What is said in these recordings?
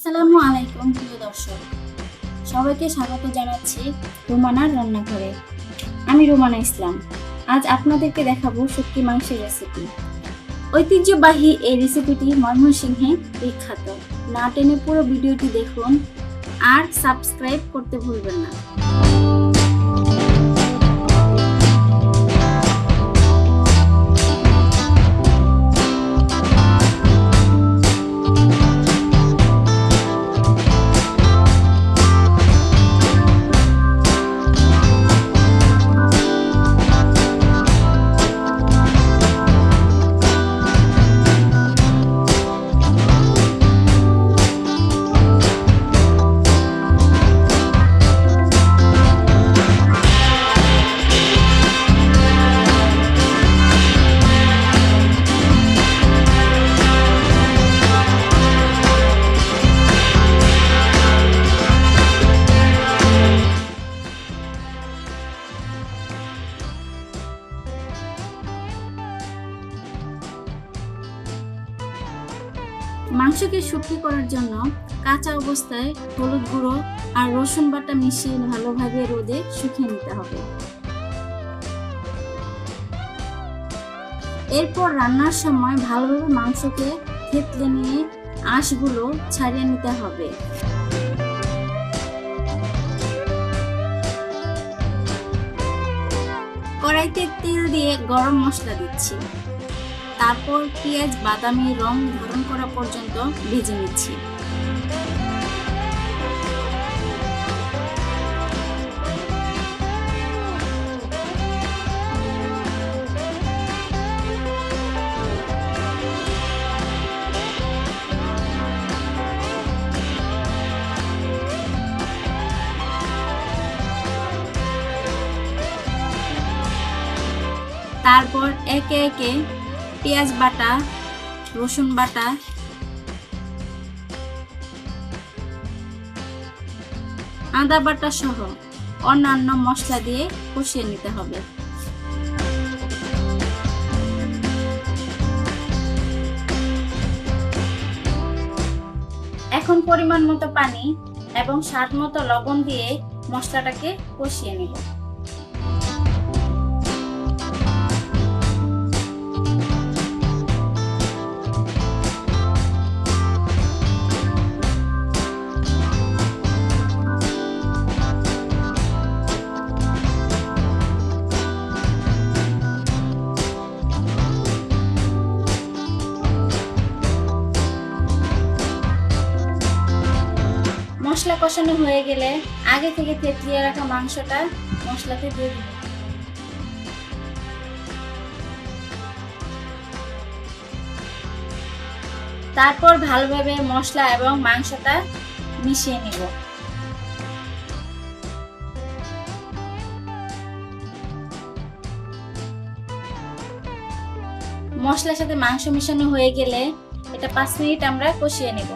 আসসালামু আলাইকুম প্রিয় দর্শক, সবাইকে স্বাগত জানাচ্ছি রুমানার রান্নাঘরে। আমি রুমানা ইসলাম। আজ আপনাদেরকে দেখাবো শুটকি মাংসের রেসিপি। ঐতিহ্যবাহী এই রেসিপিটি ময়মনসিংহে বিখ্যাত। না টেনে পুরো ভিডিওটি দেখুন আর সাবস্ক্রাইব করতে ভুলবেন না। মাংসকে শুটকি করার জন্য কাঁচা অবস্থায় হলুদ গুঁড়ো আর রসুন বাটা মিশিয়ে ভালোভাবে রোদে শুকিয়ে নিতে হবে। এরপর রান্নার সময় ভালোভাবে মাংসকে থেতলে নিয়ে আঁশগুলো ছাড়িয়ে নিতে হবে। কড়াইতে তেল দিয়ে গরম মশলা দিচ্ছি। তারপর পেঁয়াজ বাদামি রং ধারণ করা পর্যন্ত ভেজে নিচ্ছি। তারপর একে একে পেঁয়াজ বাটা, রসুন বাটা, আদা বাটা সহ অন্যান্য মশলা দিয়ে কষিয়ে নিতে হবে। এখন পরিমাণ মতো পানি এবং স্বাদ মতো লবণ দিয়ে মশলাটাকে কষিয়ে নিব। মশলা কষানো হয়ে গেলে আগে থেকে থেতলিয়ে রাখা মাংসটা মশলাতে দিয়ে দিব। তারপর ভালোভাবে মশলা এবং মাংসটা মিশিয়ে নিব। মশলার সাথে মাংস মিশানো হয়ে গেলে এটা 5 মিনিট আমরা কষিয়ে নিব।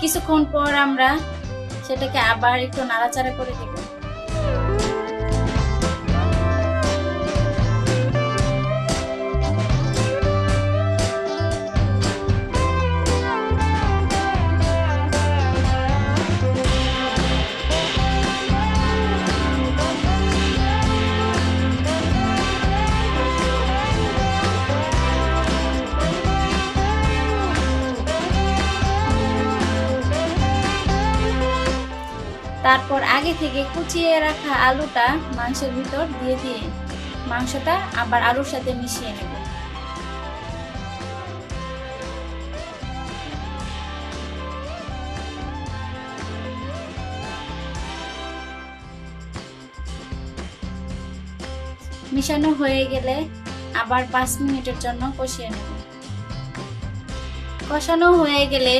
কিছুক্ষণ পর আমরা সেটাকে আবার একটু নাড়াচাড়া করে দেব। তারপর আগে থেকে কুচিয়ে রাখা আলুটা মাংসের ভিতর দিয়ে মাংসটা আবার আলুর সাথে মিশিয়ে নেব। মিশানো হয়ে গেলে আবার 5 মিনিটের জন্য কষিয়ে নেব। কষানো হয়ে গেলে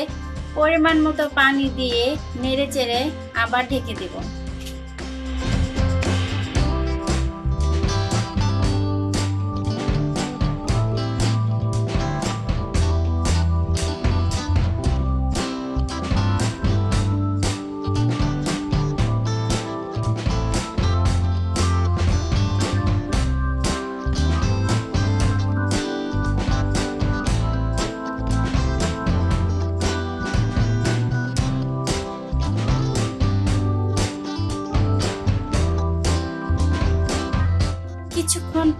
পরিমাণ মতো পানি দিয়ে নেড়ে চেড়ে আবার ঢেকে দেব।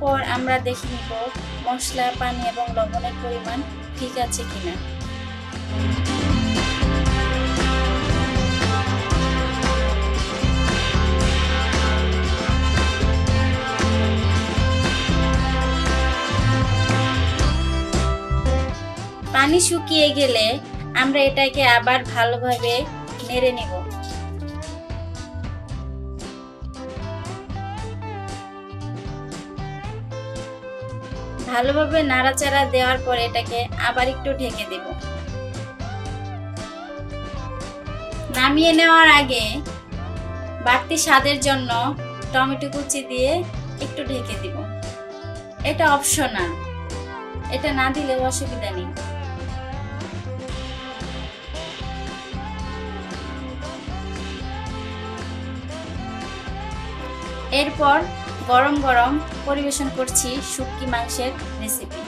এরপর আমরা দেখে নিব মশলা, পানি এবং লবণের পরিমাণ ঠিক আছে কিনা। পানি শুকিয়ে গেলে আমরা এটাকে আবার ভালোভাবে নেড়ে নেব। ভালোভাবে নাড়াচাড়া দেওয়ার পর এটাকে আবার একটু ঢেকে দেব। নামিয়ে নেওয়ার আগে বাড়তি স্বাদের জন্য টমেটো কুচি দিয়ে একটু ঢেকে দিব। এটা অপশনাল, এটা না দিলেও অসুবিধা নেই। এরপর গরম গরম পরিবেশন করছি শুটকি মাংসের রেসিপি।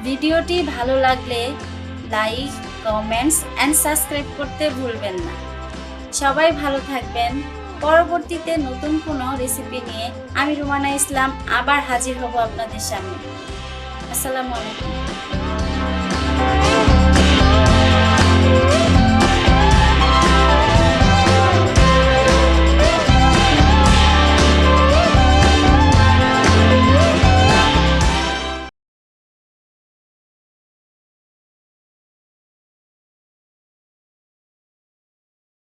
ভিডিওটি ভালো লাগলে লাইক, কমেন্টস এন্ড সাবস্ক্রাইব করতে ভুলবেন না। সবাই ভালো থাকবেন। পরবর্তীতে নতুন কোনো রেসিপি নিয়ে আমি রুমানা ইসলাম আবার হাজির হব আপনাদের সামনে। আসসালামু আলাইকুম।